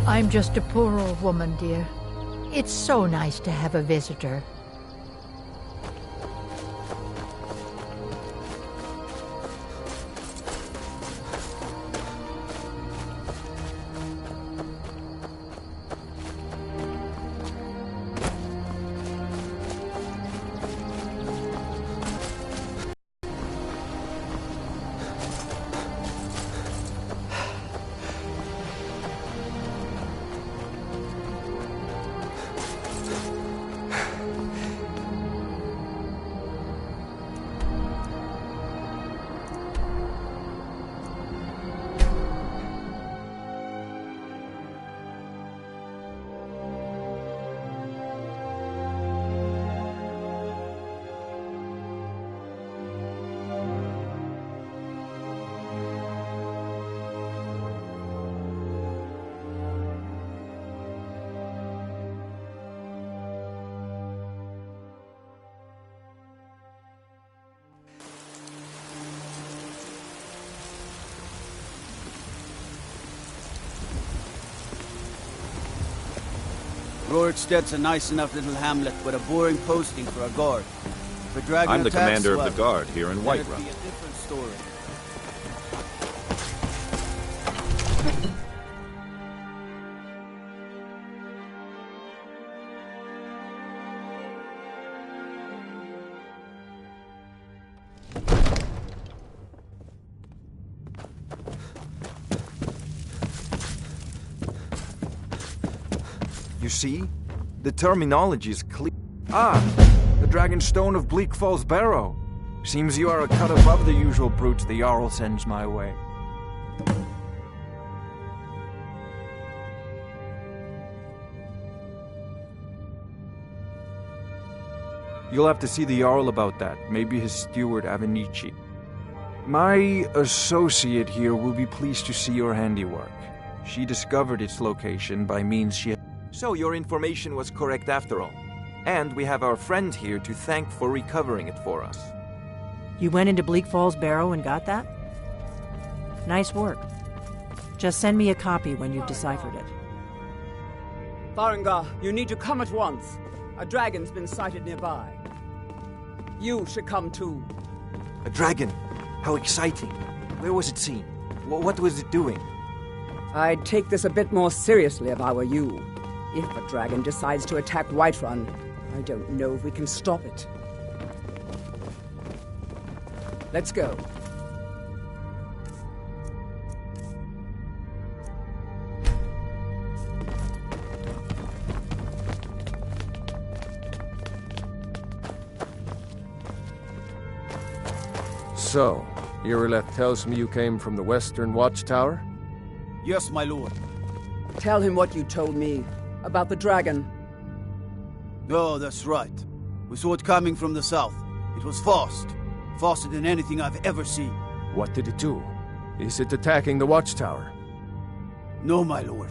I'm just a poor old woman, dear. It's so nice to have a visitor. Roriksted's a nice enough little hamlet, but a boring posting for a guard. If a dragon I'm the attacks, commander well, of the guard here in then it'd Whiterun. be a different story. You see? The terminology is clear. Ah! The Dragonstone of Bleak Falls Barrow. Seems you are a cut above the usual brutes the Jarl sends my way. You'll have to see the Jarl about that. Maybe his steward, Avenici. My associate here will be pleased to see your handiwork. She discovered its location by means she... So your information was correct after all. And we have our friend here to thank for recovering it for us. You went into Bleak Falls Barrow and got that? Nice work. Just send me a copy when you've deciphered it. Farengar, you need to come at once. A dragon's been sighted nearby. You should come too. A dragon? How exciting. Where was it seen? What was it doing? I'd take this a bit more seriously if I were you. If a dragon decides to attack Whiterun, I don't know if we can stop it. Let's go. So, Irileth tells me you came from the Western Watchtower? Yes, my lord. Tell him what you told me about the dragon. Oh, that's right. We saw it coming from the south. It was fast. Faster than anything I've ever seen. What did it do? Is it attacking the Watchtower? No, my lord.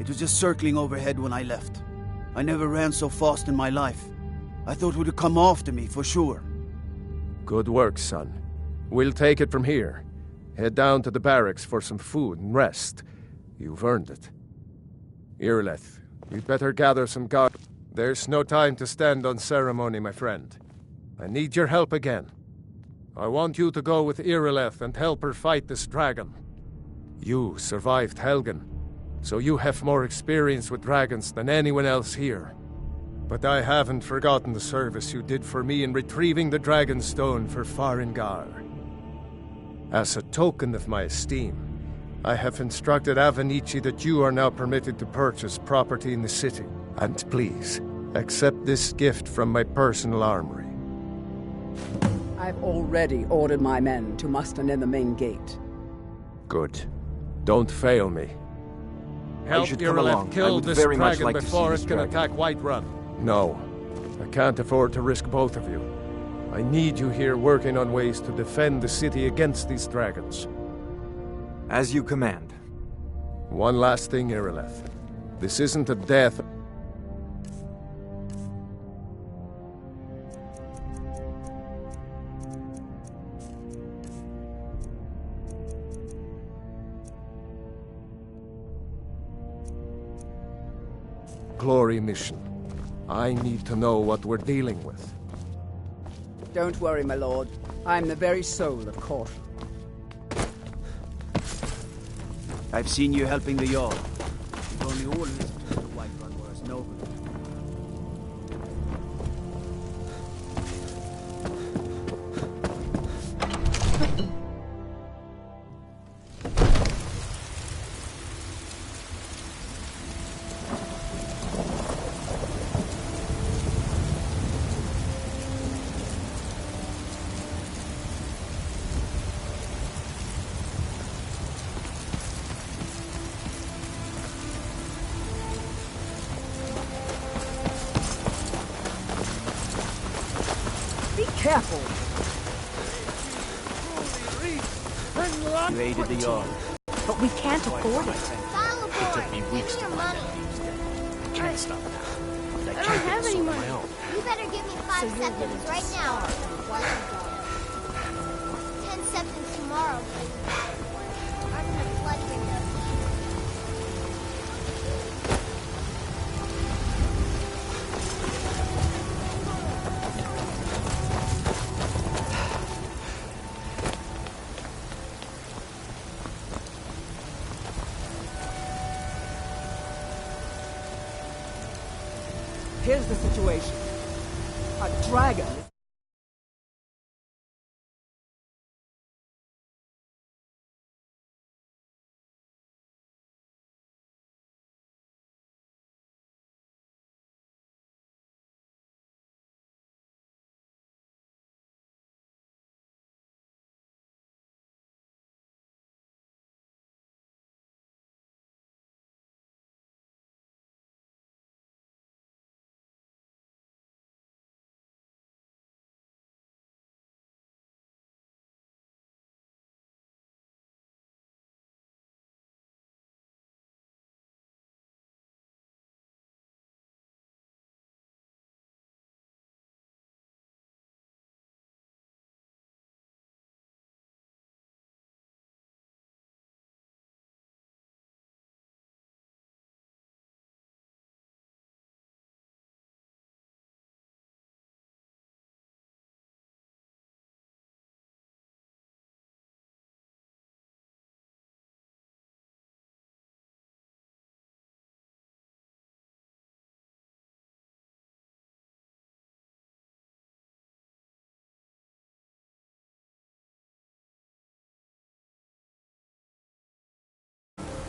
It was just circling overhead when I left. I never ran so fast in my life. I thought it would come after me, for sure. Good work, son. We'll take it from here. Head down to the barracks for some food and rest. You've earned it. Irileth, we'd better gather some guard. There's no time to stand on ceremony, my friend. I need your help again. I want you to go with Irileth and help her fight this dragon. You survived Helgen, so you have more experience with dragons than anyone else here. But I haven't forgotten the service you did for me in retrieving the Dragonstone for Farengar. As a token of my esteem, I have instructed Avenici that you are now permitted to purchase property in the city. And please, accept this gift from my personal armory. I've already ordered my men to muster near the main gate. Good. Don't fail me. Help Irileth kill this dragon before it can attack Whiterun. No. I can't afford to risk both of you. I need you here working on ways to defend the city against these dragons. As you command. One last thing, Irileth. This isn't a death... Glory mission. I need to know what we're dealing with. Don't worry, my lord. I'm the very soul of caution. I've seen you helping the Jarl. If only all listened to the Whiterun were as noble. Careful! You aided the Jarl. But we can't afford it. Follow boy. Give me your money. I can't stop now. I don't have any money. You better give me 5 seconds right now. 10 seconds tomorrow, please. I'm gonna flood windows. Here's the situation. A dragon.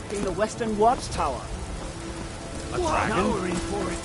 In the Western Watchtower. A dragon? Now we're in for it.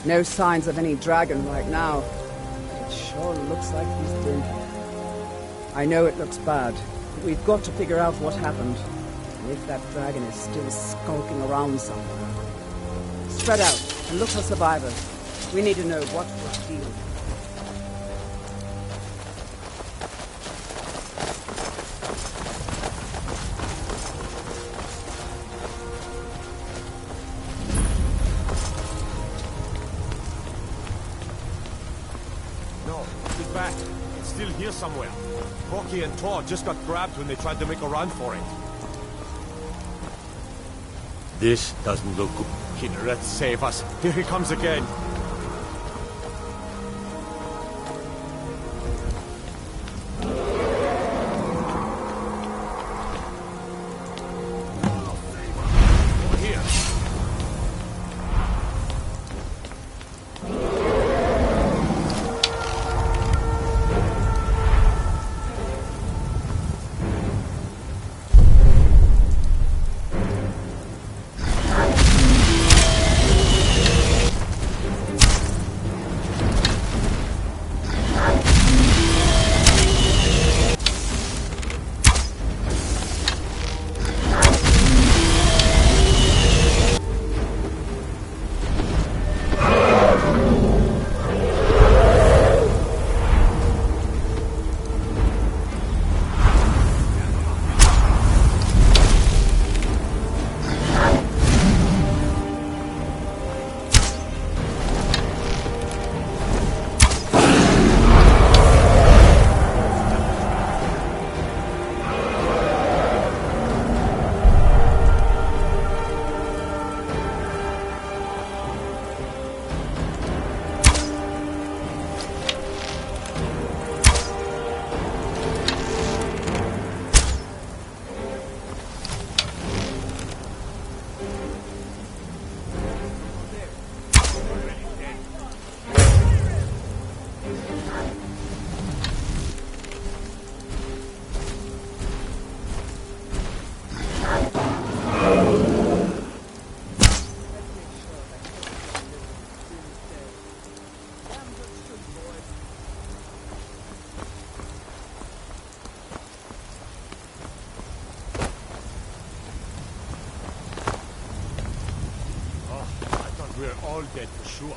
No signs of any dragon right now. It sure looks like he's been. I know it looks bad, but we've got to figure out what happened. And if that dragon is still skulking around somewhere. Spread out and look for survivors. We need to know what was dealing. No, it's back. It's still here somewhere. Rocky and Thor just got grabbed when they tried to make a run for it. This doesn't look good. Kid, save us. Here he comes again. Over here. We're all dead for sure.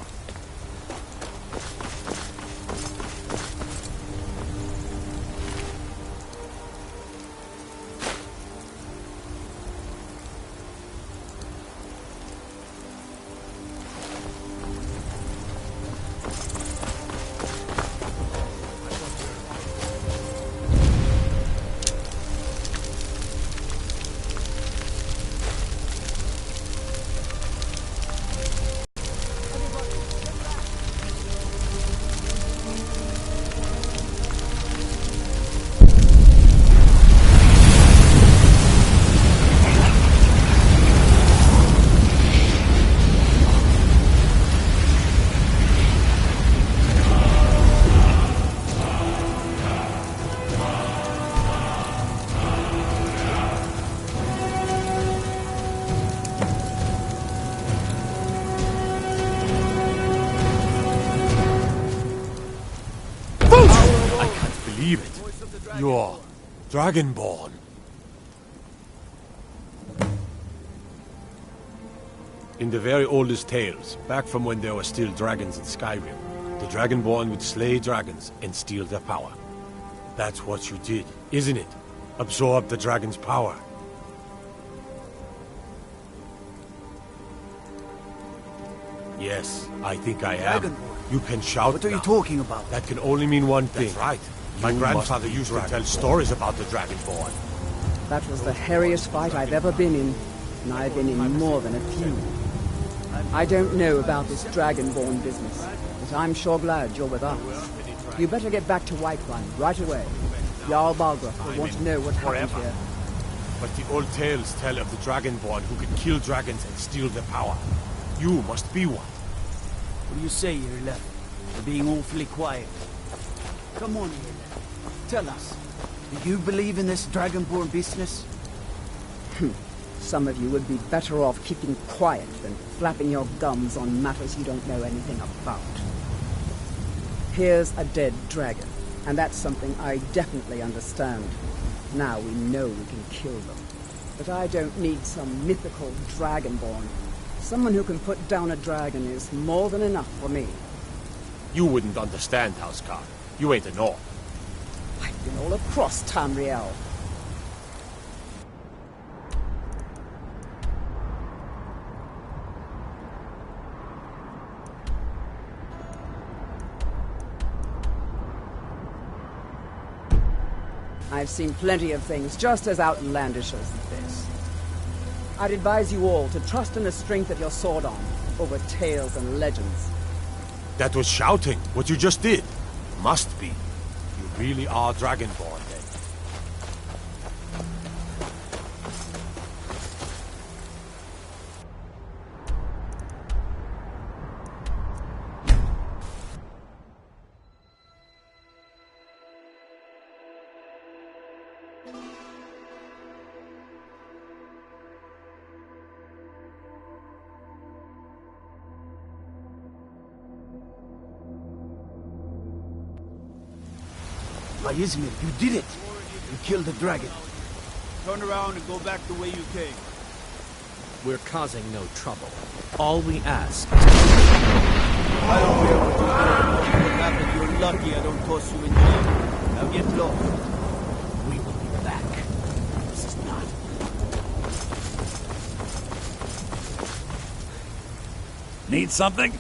You're Dragonborn. In the very oldest tales, back from when there were still dragons in Skyrim, the Dragonborn would slay dragons and steal their power. That's what you did, isn't it? Absorb the dragon's power. Yes, I think I am. Dragonborn? You can shout. What are you now. talking about? That can only mean one thing. That's right. My You grandfather must be used to tell Dragonborn. stories about the Dragonborn. That was the hairiest fight I've ever been in, and I've been in more than a few. I don't know about this Dragonborn business, but I'm sure glad you're with us. You better get back to Whiterun right away. Jarl Balgruuf will want to know what happened here. But the old tales tell of the Dragonborn who could kill dragons and steal their power. You must be one. What do you say, Irleth? You're being awfully quiet. Come on, Irleth. Tell us. Do you believe in this Dragonborn business? Some of you would be better off keeping quiet than flapping your gums on matters you don't know anything about. Here's a dead dragon, and that's something I definitely understand. Now we know we can kill them. But I don't need some mythical dragonborn. Someone who can put down a dragon is more than enough for me. You wouldn't understand, Housecar. You ain't an orc. I've been all across Tamriel. I've seen plenty of things just as outlandish as this. I'd advise you all to trust in the strength of your sword arm over tales and legends. That was shouting, what you just did. Must be. You really are Dragonborn, then. By Izmir, you did it! You killed the dragon. Turn around and go back the way you came. We're causing no trouble. All we ask I don't care what you do. What happened? You're lucky I don't toss you in jail. Now get lost. we will be back. This is not... Need something?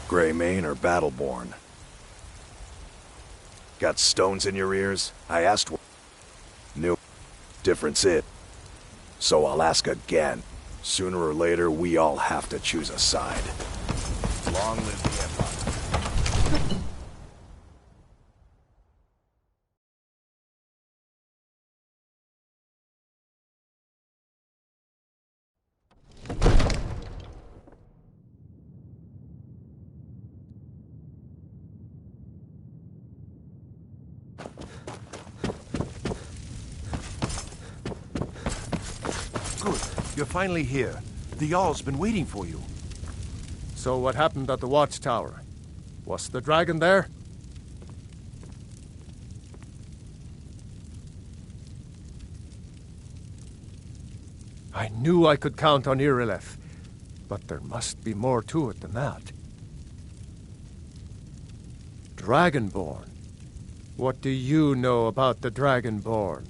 Greymane or Battleborn? Got stones in your ears? I asked what... New difference it. So I'll ask again. Sooner or later, we all have to choose a side. Long live the Empire. You're finally here. The Jarl's been waiting for you. So what happened at the watchtower? Was the dragon there? I knew I could count on Irileth, but there must be more to it than that. Dragonborn. What do you know about the Dragonborn?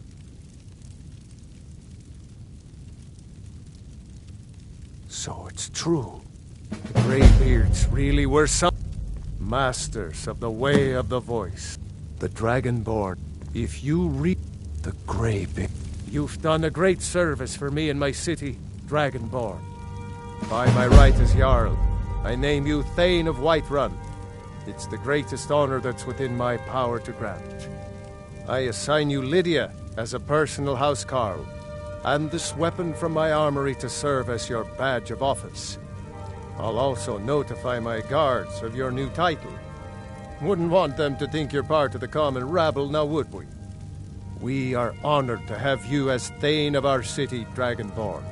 So it's true. The Greybeards really were some masters of the way of the voice. The Dragonborn. If you read the Greybeard, you've done a great service for me and my city, Dragonborn. By my right as Jarl, I name you Thane of Whiterun. It's the greatest honor that's within my power to grant. I assign you Lydia as a personal housecarl, and this weapon from my armory to serve as your badge of office. I'll also notify my guards of your new title. Wouldn't want them to think you're part of the common rabble, now would we? We are honored to have you as Thane of our city, Dragonborn.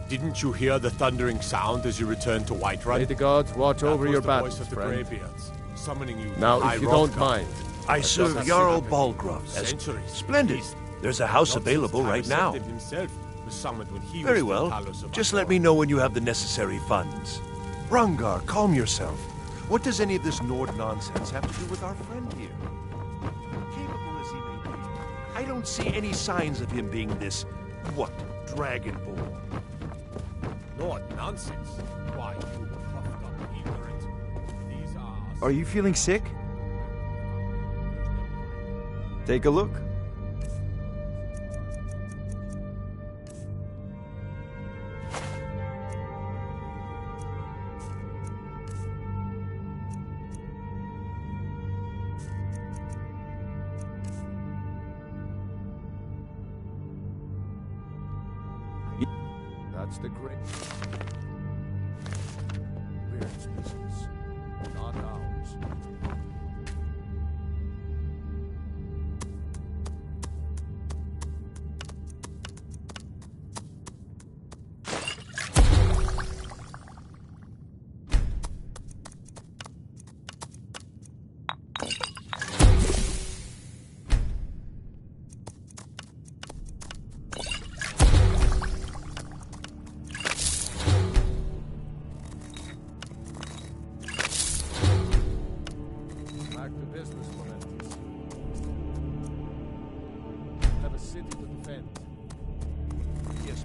Didn't you hear the thundering sound as you returned to Whiterun? May the gods watch over your battles, That was the voice of the friend. Greybeards. summoning you. Now, if you don't mind. I serve just Jarl happened Balgraf. centuries. Splendid. There's a house available right now. Himself was summoned when he Very was well. the Talos of Just Azor. let me know when you have the necessary funds. Rungar, calm yourself. What does any of this Nord nonsense have to do with our friend here? Capable as he may be, I don't see any signs of him being this, Dragonborn. Nord nonsense. Why, you puffed up ignorant. These Are you feeling sick? Take a look. That's the great... Weird's business, not ours. Back to business, Valentius. Have a city to defend. Yes,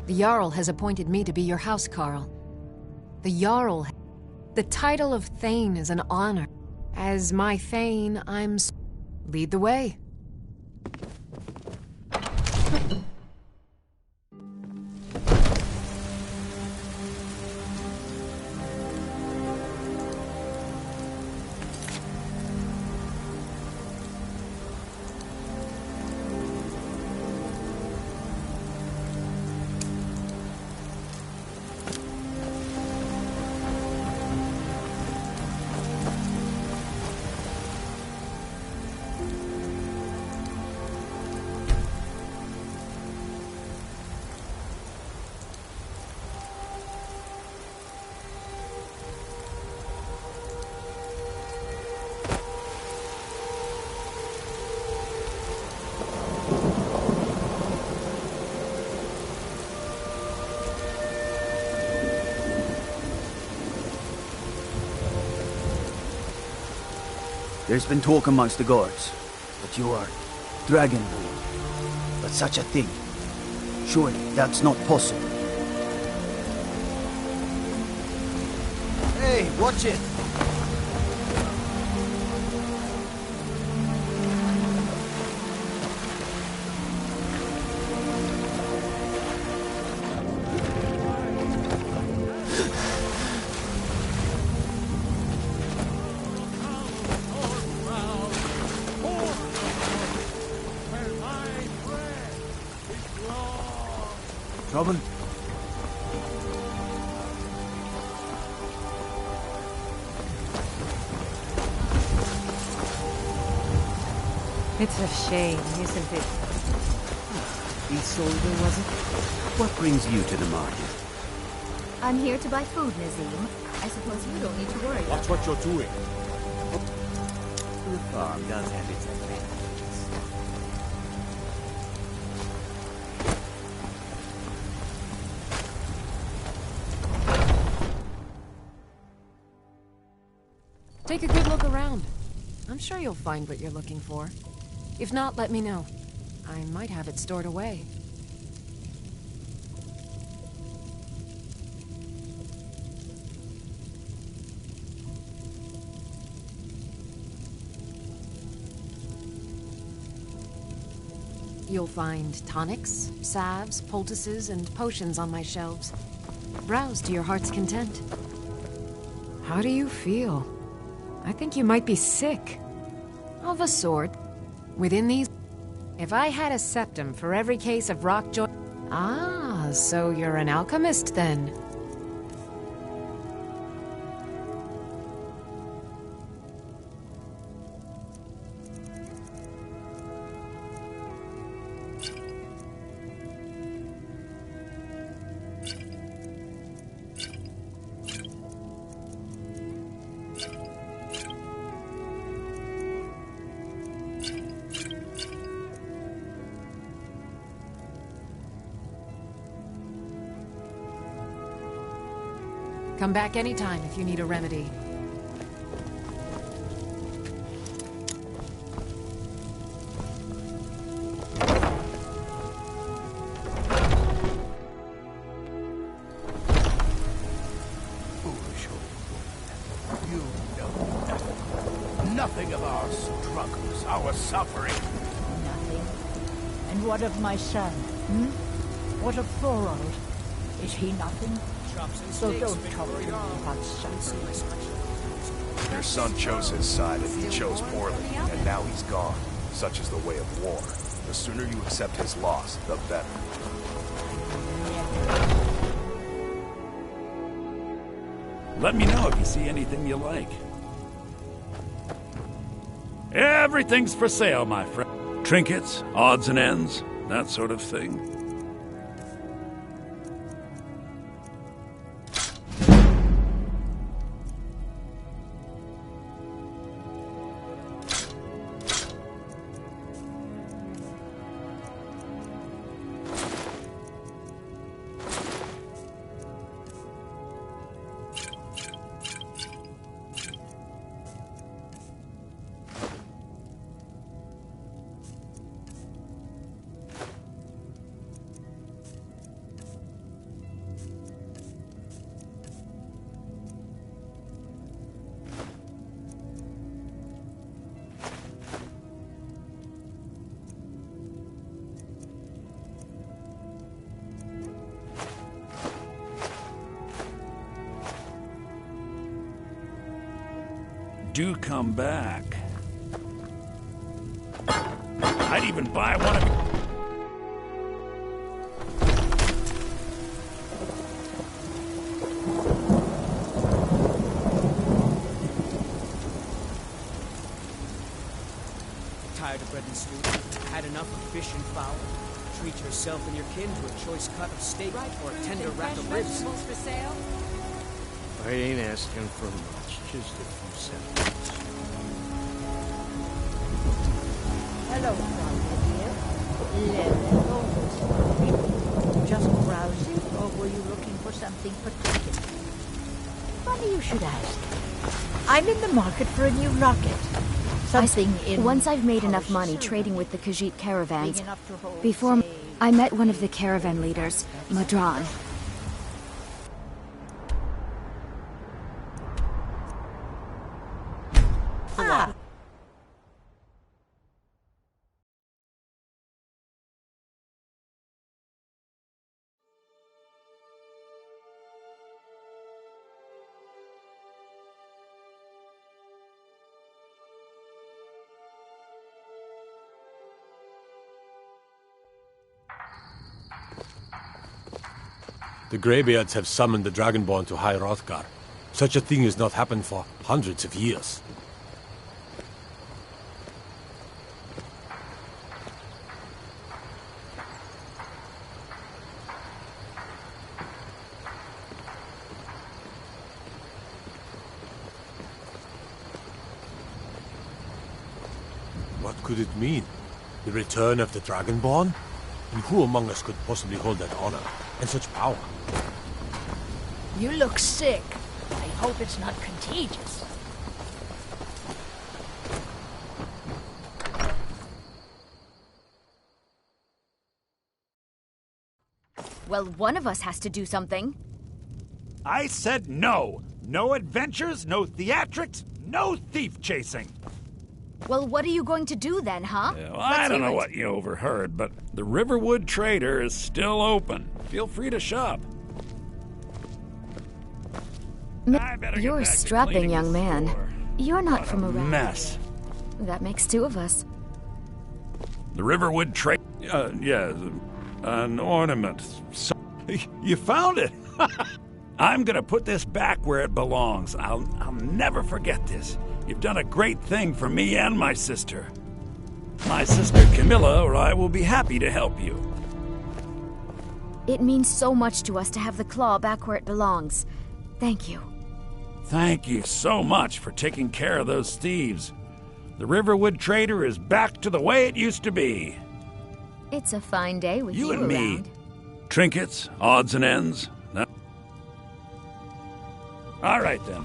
The Jarl has appointed me to be your housecarl. The Jarl... The title of Thane is an honor. As my Thane, lead the way. There's been talk amongst the guards that you are Dragonborn. But such a thing, surely that's not possible. Hey, watch it! Trouble? It's a shame, isn't it? Isolde, was it? What brings you to the market? I'm here to buy food, Nazim. I suppose you don't need to worry. Watch what you're doing. The farm does have its advantages. Take a good look around. I'm sure you'll find what you're looking for. If not, let me know. I might have it stored away. You'll find tonics, salves, poultices, and potions on my shelves. Browse to your heart's content. How do you feel? I think you might be sick. Of a sort. Within these... If I had a septum for every case of rockjoy... Ah, so you're an alchemist then. Come back anytime if you need a remedy. Foolish old woman. You know nothing. Nothing of our struggles, our suffering. Nothing. And what of my son? What of Thorold? Is he nothing? So don't talk to me about suffering. Your son chose his side and he chose poorly, and now he's gone. Such is the way of war. The sooner you accept his loss, the better. Let me know if you see anything you like. Everything's for sale, my friend. Trinkets, odds and ends, that sort of thing. Do come back. I'd even buy one of you. Tired of bread and stew? Had enough of fish and fowl? Treat yourself and your kin to a choice cut of steak or a tender rack of ribs. Vegetables for sale? I ain't asking for much, just a few cents. Hello, Claudia dear. Just browsing, or were you looking for something particular? Funny you should ask. I'm in the market for a new rocket. Something in... Once I've made enough money trading with the Khajiit caravans, before I met one of the caravan leaders, Madran. Ah! The Greybeards have summoned the Dragonborn to High Hrothgar. Such a thing has not happened for hundreds of years. What could it mean? The return of the Dragonborn? And who among us could possibly hold that honor and such power? You look sick. I hope it's not contagious. Well, one of us has to do something. I said no. No adventures, no theatrics, no thief chasing. Well, what are you going to do then, huh? Well, I don't know what you overheard, but the Riverwood Trader is still open. Feel free to shop. You're a strapping young man. You're not from around mess. here. That makes two of us. The Riverwood Trader. Yeah, an ornament. So, you found it. I'm gonna put this back where it belongs. I'll never forget this. You've done a great thing for me and my sister. My sister Camilla or I will be happy to help you. It means so much to us to have the claw back where it belongs. Thank you. Thank you so much for taking care of those thieves. The Riverwood Trader is back to the way it used to be. It's a fine day with you and around. me. Trinkets, odds and ends. All right then.